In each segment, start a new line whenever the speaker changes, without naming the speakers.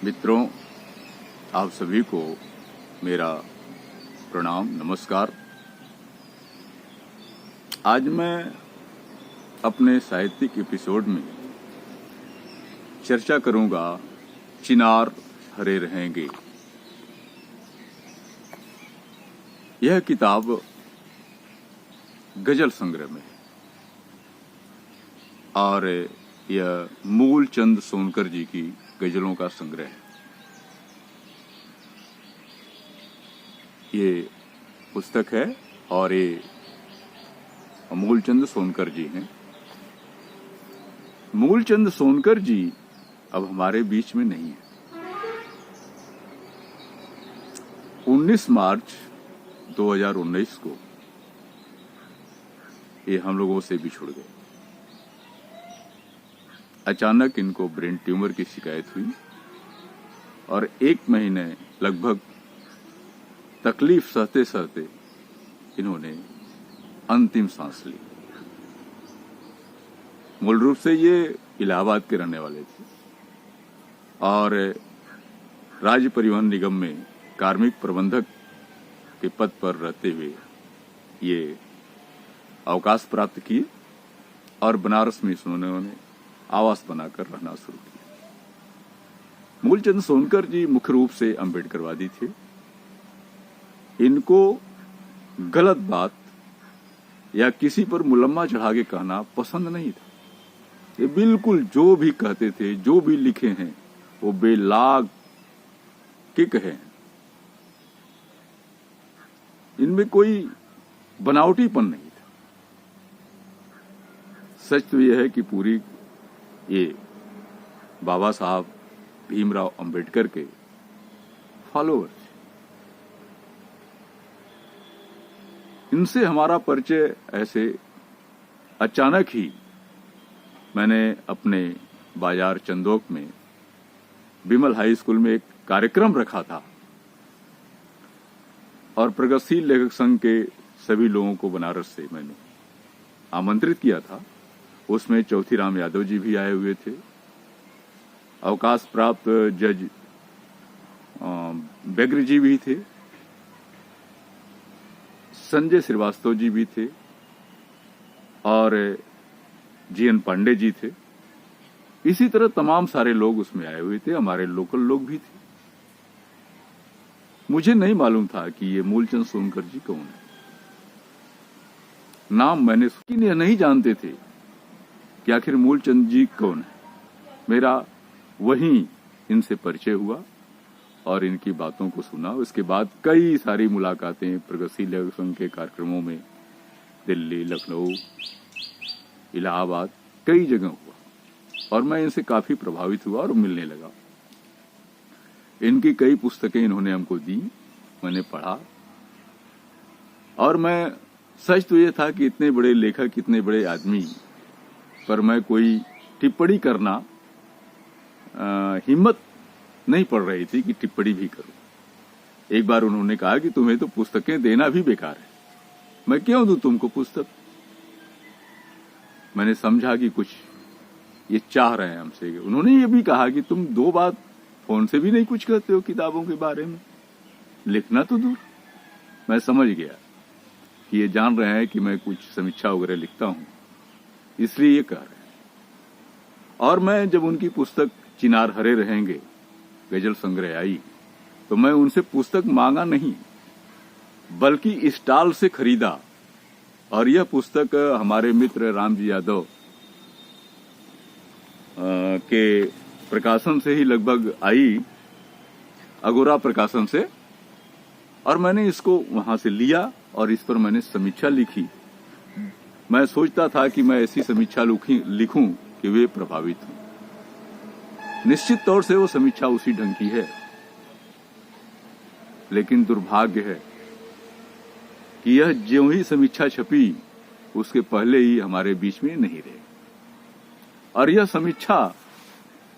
मित्रों, आप सभी को मेरा प्रणाम, नमस्कार। आज मैं अपने साहित्यिक एपिसोड में चर्चा करूंगा चिनार हरे रहेंगे। यह किताब गजल संग्रह में है और यह मूलचंद सोनकर जी की गजलों का संग्रह है। ये पुस्तक है और ये मूलचंद सोनकर जी हैं। मूलचंद सोनकर जी अब हमारे बीच में नहीं है। 19 मार्च 2019 को ये हम लोगों से बिछुड़ गए। अचानक इनको ब्रेन ट्यूमर की शिकायत हुई और 1 महीने लगभग तकलीफ सहते सहते इन्होंने अंतिम सांस ली। मूल रूप से ये इलाहाबाद के रहने वाले थे और राज्य परिवहन निगम में कार्मिक प्रबंधक के पद पर रहते हुए ये अवकाश प्राप्त किए और बनारस में उन्होंने आवास बनाकर रहना शुरू किया। मूलचंद सोनकर जी मुख्य रूप से अम्बेडकरवादी थे। इनको गलत बात या किसी पर मुलम्मा चढ़ा के कहना पसंद नहीं था। ये बिल्कुल जो भी कहते थे, जो भी लिखे हैं, वो बेलाग के कहे हैं। इनमें कोई बनावटीपन नहीं था। सच तो यह है कि पूरी ये बाबा साहब भीमराव अंबेडकर के फॉलोअर थे। इनसे हमारा परिचय ऐसे अचानक ही मैंने अपने बाजार चंदोक में विमल हाई स्कूल में एक कार्यक्रम रखा था और प्रगतिशील लेखक संघ के सभी लोगों को बनारस से मैंने आमंत्रित किया था। उसमें चौथीराम यादव जी भी आए हुए थे, अवकाश प्राप्त जज बेग्र जी भी थे, संजय श्रीवास्तव जी भी थे और जीएन पांडे जी थे। इसी तरह तमाम सारे लोग उसमें आए हुए थे, हमारे लोकल लोग भी थे। मुझे नहीं मालूम था कि ये मूलचंद सोनकर जी कौन है। नाम मैंने नहीं जानते थे कि आखिर मूलचंद जी कौन है। मेरा वहीं इनसे परिचय हुआ और इनकी बातों को सुना। उसके बाद कई सारी मुलाकातें प्रगतिशील लेखक संघ के कार्यक्रमों में दिल्ली, लखनऊ, इलाहाबाद कई जगह हुआ और मैं इनसे काफी प्रभावित हुआ और मिलने लगा। इनकी कई पुस्तकें इन्होंने हमको दी, मैंने पढ़ा और मैं सच तो ये था कि इतने बड़े लेखक, इतने बड़े आदमी पर मैं कोई टिप्पणी करना हिम्मत नहीं पड़ रही थी कि टिप्पणी भी करूं। एक बार उन्होंने कहा कि तुम्हें तो पुस्तकें देना भी बेकार है, मैं क्यों दूं तुमको पुस्तक। मैंने समझा कि कुछ ये चाह रहे हैं हमसे। उन्होंने ये भी कहा कि तुम 2 बात फोन से भी नहीं कुछ कहते हो किताबों के बारे में, लिखना तो दूर। मैं समझ गया कि ये जान रहे हैं कि मैं कुछ समीक्षा वगैरह लिखता हूं, इसलिए ये कह रहे हैं। और मैं जब उनकी पुस्तक चिनार हरे रहेंगे गजल संग्रह आई तो मैं उनसे पुस्तक मांगा नहीं बल्कि स्टॉल से खरीदा और यह पुस्तक हमारे मित्र रामजी यादव के प्रकाशन से ही लगभग आई, अगोरा प्रकाशन से, और मैंने इसको वहां से लिया और इस पर मैंने समीक्षा लिखी। मैं सोचता था कि मैं ऐसी समीक्षा लिखूं कि वे प्रभावित हों। निश्चित तौर से वो समीक्षा उसी ढंग की है, लेकिन दुर्भाग्य है कि यह ज्यों ही समीक्षा छपी उसके पहले ही हमारे बीच में नहीं रहे। और यह समीक्षा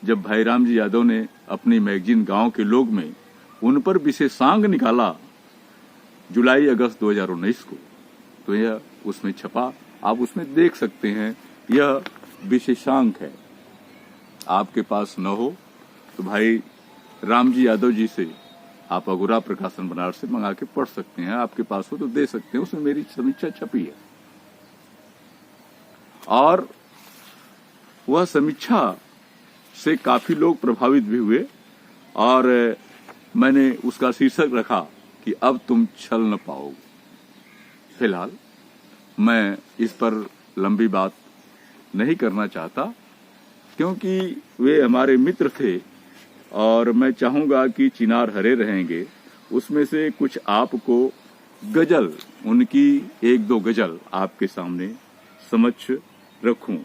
जब भाईराम जी यादव ने अपनी मैगजीन गांव के लोग में उन पर विशेषांक निकाला जुलाई अगस्त 2019 को, तो यह उसमें छपा। आप उसमें देख सकते हैं, यह विशेषांक है। आपके पास न हो तो भाई रामजी यादव जी से आप अगुरा प्रकाशन बनारस से मंगा के पढ़ सकते हैं, आपके पास हो तो दे सकते हैं, उसमें मेरी समीक्षा छपी है। और वह समीक्षा से काफी लोग प्रभावित भी हुए और मैंने उसका शीर्षक रखा कि अब तुम छल न पाओगे। फिलहाल मैं इस पर लंबी बात नहीं करना चाहता क्योंकि वे हमारे मित्र थे और मैं चाहूंगा कि चिनार हरे रहेंगे उसमें से कुछ आपको गजल, उनकी एक दो गजल आपके सामने समक्ष रखूं।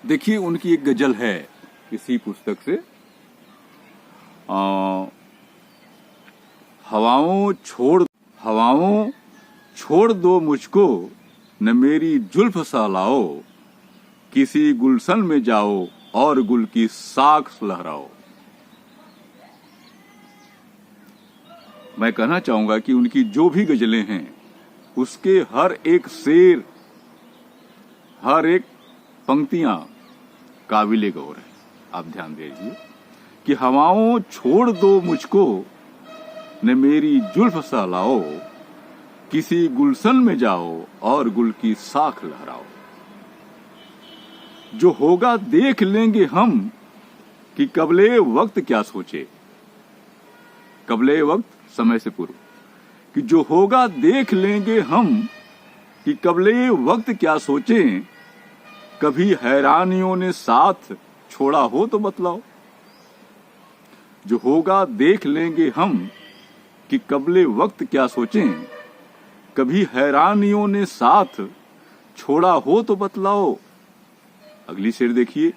देखिए, उनकी एक गजल है इसी पुस्तक से, हवाओं छोड़ दो मुझको, न मेरी जुल्फ सा लाओ, किसी गुलशन में जाओ और गुल की साख लहराओ। मैं कहना चाहूंगा कि उनकी जो भी गजलें हैं उसके हर एक शेर, हर एक पंक्तियां काबिले गौर है। आप ध्यान दीजिए कि हवाओं छोड़ दो मुझको, न मेरी जुल्फ सा लाओ, किसी गुलशन में जाओ और गुल की साख लहराओ। जो होगा देख लेंगे हम कि कबले वक्त क्या सोचे, कबले वक्त समय से पूर्व, कि जो होगा देख लेंगे हम कि कबले वक्त क्या सोचे, कभी हैरानियों ने साथ छोड़ा हो तो बतलाओ। जो होगा देख लेंगे हम कि कबले वक्त क्या सोचें, कभी हैरानियों ने साथ छोड़ा हो तो बतलाओ। अगली शेर देखिए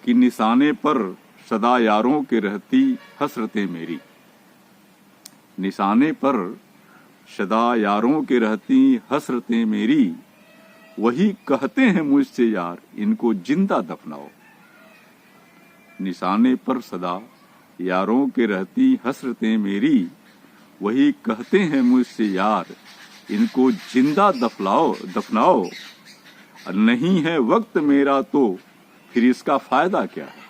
कि निशाने पर सदा यारों के रहती हसरतें मेरी, निशाने पर सदा यारों के रहती हसरतें मेरी, वही कहते हैं मुझसे यार इनको जिंदा दफनाओ। निशाने पर सदा यारों के रहती हसरतें मेरी, वही कहते हैं मुझसे यार इनको जिंदा दफनाओ। नहीं है वक्त मेरा तो फिर इसका फायदा क्या है,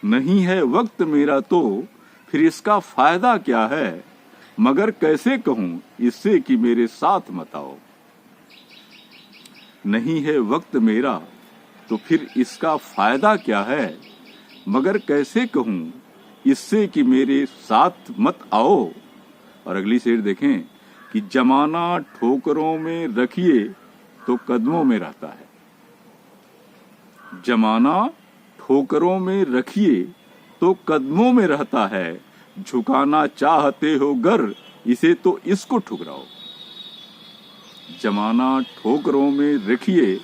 नहीं है वक्त मेरा तो फिर इसका फायदा क्या है, मगर कैसे कहूं इससे कि मेरे साथ मत आओ। नहीं है वक्त मेरा तो फिर इसका फायदा क्या है, मगर कैसे कहूं इससे कि मेरे साथ मत आओ। और अगली शेर देखें कि जमाना ठोकरों में रखिए तो कदमों में रहता है, जमाना ठोकरों में रखिए तो कदमों में रहता है, झुकाना चाहते हो गर इसे तो इसको ठुकराओ। जमाना ठोकरों में रखिए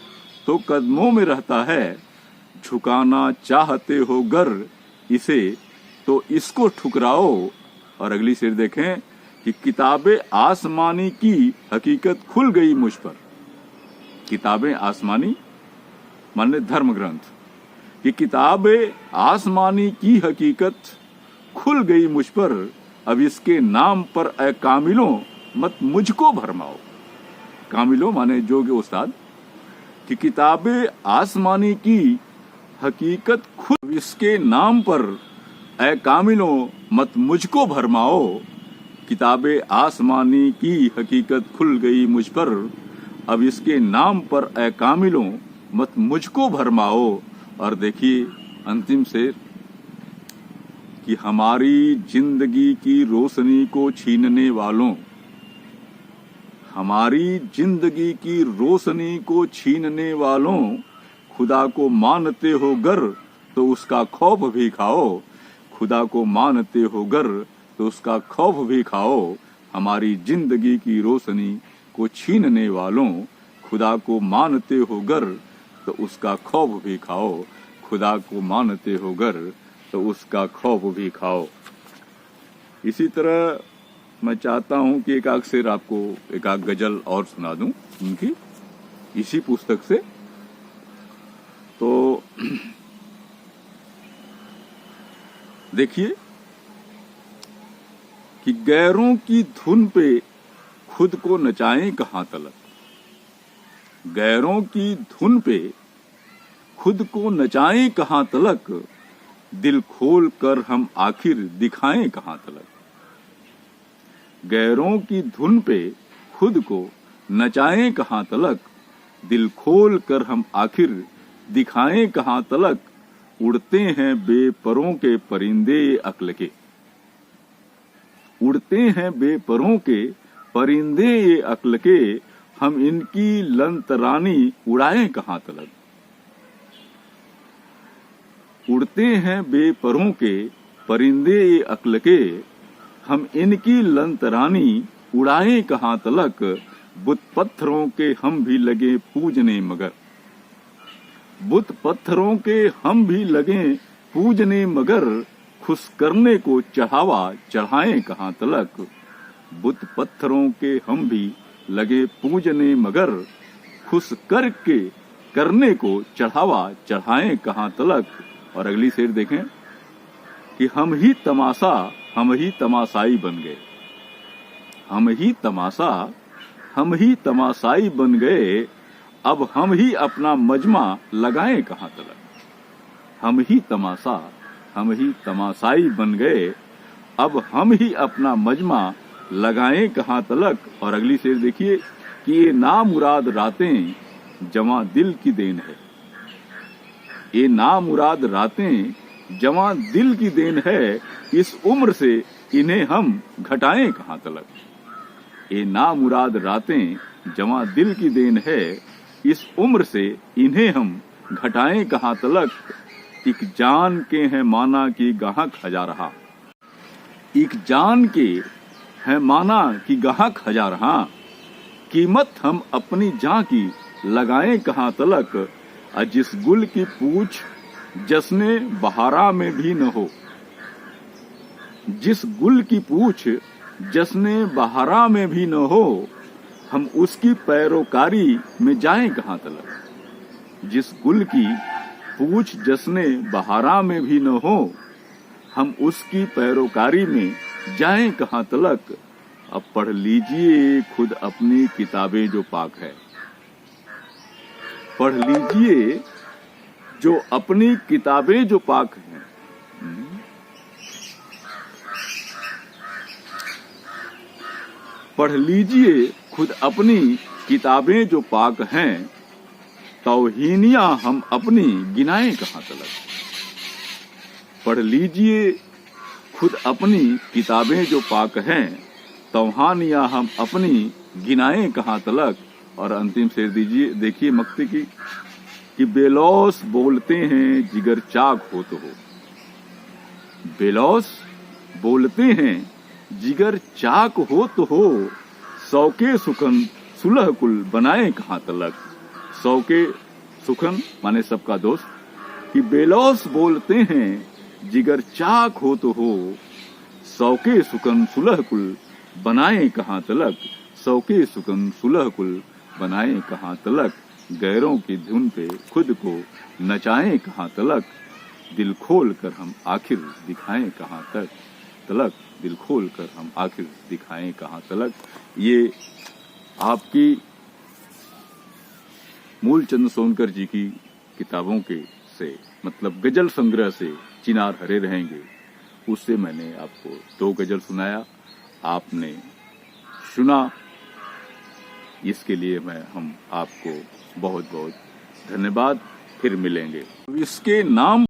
तो कदमों में रहता है, झुकाना चाहते हो गर इसे तो इसको ठुकराओ। और अगली शेर देखें कि किताबें आसमानी की हकीकत खुल गई मुझ पर, किताबें आसमानी माने धर्म ग्रंथ, कि किताबें आसमानी की हकीकत खुल गई मुझ पर, अब इसके नाम पर ए कामिलों मत मुझको भरमाओ। कामिलों माने जोगे उस्ताद, कि किताबें आसमानी की हकीकत खुल, इसके नाम पर ए कामिलों मत मुझको भरमाओ। किताबें आसमानी की हकीकत खुल गई मुझ पर, अब इसके नाम पर ए कामिलों मत मुझको भरमाओ। और देखिए अंतिम शेर कि हमारी जिंदगी की रोशनी को छीनने वालों, हमारी जिंदगी की रोशनी को छीनने वालों, खुदा को मानते हो गर तो उसका खौफ भी खाओ, खुदा को मानते हो गर तो उसका खौफ भी खाओ। हमारी जिंदगी की रोशनी को छीनने वालों, खुदा को मानते हो गर तो उसका खौफ भी खाओ, खुदा को मानते हो गर तो उसका खौफ भी खाओ। इसी तरह मैं चाहता हूं कि एक आध शेर आपको, एक आध गजल और सुना दूं उनकी इसी पुस्तक से। तो देखिए कि गैरों की धुन पे खुद को नचाएं कहां तलक, गैरों की धुन पे खुद को नचाएं कहां तलक, दिल खोल कर हम आखिर दिखाएं कहां तलक। गैरों की धुन पे खुद को नचाएं कहां तलक, दिल खोल कर हम आखिर दिखाएं कहां तलक। उड़ते हैं बेपरों के परिंदे अक्ल के, उड़ते हैं बेपरों के परिंदे ये अक्ल के, हम इनकी लंतरानी उड़ाएं कहां तलक। उड़ते हैं बेपरों के परिंदे ये अक्ल के, हम इनकी लंतरानी उड़ाएं कहां तलक। बुत पत्थरों के हम भी लगे पूजने मगर, बुत पत्थरों के हम भी लगे पूजने मगर, खुश करने को चढ़ावा चढ़ाएं कहां तलक। बुत पत्थरों के हम भी लगे पूजने मगर, खुश करके करने को चढ़ावा चढ़ाएं कहां तलक। और अगली शेर देखें कि हम ही तमाशाई बन गए, हम ही तमाशा हम ही तमाशाई बन गए, अब हम ही अपना मजमा लगाएं कहां तलक। हम ही तमाशाई बन गए, अब हम ही अपना मजमा लगाएं कहां तलक। और अगली शेर देखिए कि ये नामुराद रातें जवां दिल की देन है, ये नामुराद रातें जवां दिल की देन है, इस उम्र से इन्हें हम घटाएं कहां तलक। ये नामुराद रातें जवां दिल की देन है, इस उम्र से इन्हें हम घटाएं कहां तलक। एक जान के हैं माना कि गाहक हजारहा, एक जान के हैं माना कि गाहक हजारहा, कीमत हम अपनी जान की लगाएं कहां तलक। जिस गुल की पूछ जसने बहारा में भी न हो, जिस गुल की पूछ जसने बहारा में भी न हो, हम उसकी पैरोकारी में जाएं कहां तलक। जिस गुल की पूछ जसने बहारा में भी न हो, हम उसकी पैरोकारी में जाएं कहां तलक। अब पढ़ लीजिए खुद अपनी किताबें जो पाक है, पढ़ लीजिए जो अपनी किताबें जो पाक हैं। पढ़ लीजिए खुद अपनी किताबें जो पाक हैं, तौहीनियां हम अपनी गिनाएं कहां तलक। पढ़ लीजिए खुद अपनी किताबें जो पाक हैं, तौहानियां हम अपनी गिनाएं कहां तलक। और अंतिम शेर देखिए मक्ते की कि बेलौस बोलते हैं जिगर चाक हो तो हो, बेलौस बोलते हैं जिगर चाक हो तो हो, सौके सुखन सुलह कुल बनाए कहां तलक। सौके सुखन माने सबका दोस्त, कि बेलौस बोलते हैं जिगर चाक हो तो हो, सौके सुखन सुलह कुल बनाए कहां तलक। सौके सुखन सुलह कुल बनाए कहां तलक। गैरों की धुन पे खुद को नचाएं कहां तलक, दिल खोल कर हम आखिर दिखाएं कहां तलक। दिल खोल कर हम आखिर दिखाएं कहां तलक। ये आपकी मूलचंद सोनकर जी की किताबों के से मतलब गजल संग्रह से चिनार हरे रहेंगे, उससे मैंने आपको 2 गजल सुनाया, आपने सुना, इसके लिए हम आपको बहुत बहुत धन्यवाद। फिर मिलेंगे। इसके नाम